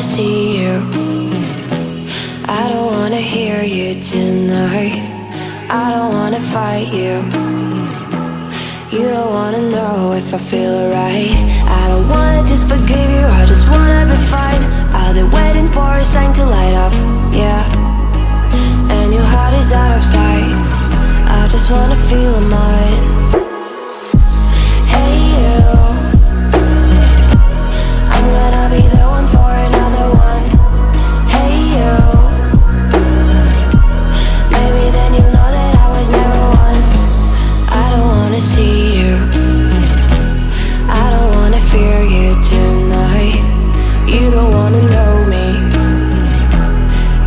wanna see you. I don't wanna hear you tonight. I don't wanna fight you. You don't wanna know if I feel alright. I don't wanna just forgive you, I just wanna be fine. I'll be waiting for a sign to light up, yeah. And your heart is out of sight. I just wanna feel mine. Hey you, I'm gonna be the one for another one. Hey you, maybe then you'll know that I was never one. I don't wanna see you, I don't wanna fear you tonight. You don't wanna know me,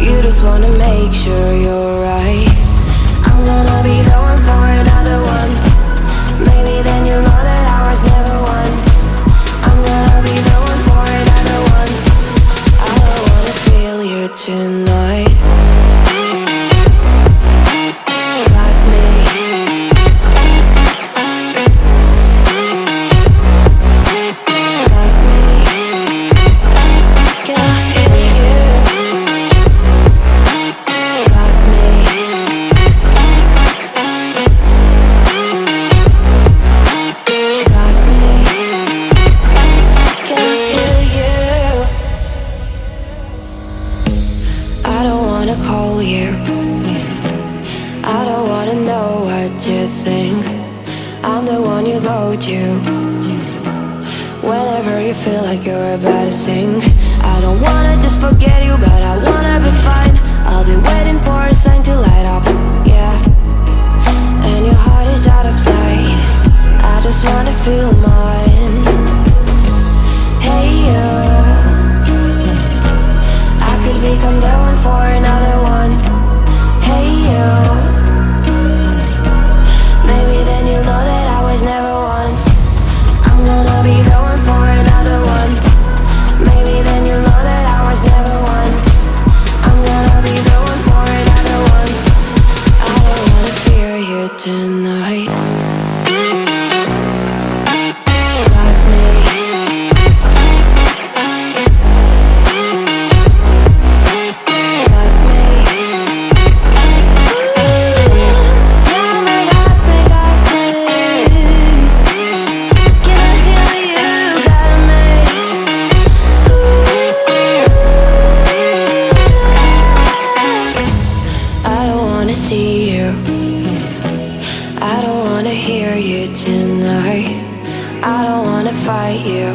you just wanna make sure you're right. I'm gonna be the one for another one. Maybe then you'll know that I was never one. I'm gonna be the one for another one. I don't wanna feel you tonight. Got me. Got me. Can I feel you? Got me. Got me. Can I feel you? I don't wanna call you. I don't wanna know what you think. I'm the one you go to whenever you feel like you're about to sink. I don't wanna just forget you, but I wanna be fine. I'll be waiting for a sign to light up, yeah. And your heart is out of sight. I just wanna feel mine. Hey you, I could become the one for another one. Hey you, maybe then you'll know that I was never one. I'm gonna be the one for another one. Maybe then you'll know that I was never one. I'm gonna be the one for another one. I don't wanna fear you tonight. Got me. Got me. Got me, got me, got me. Can I hear you? Got me. I don't wanna see you, I don't wanna hear you tonight. I don't wanna fight you.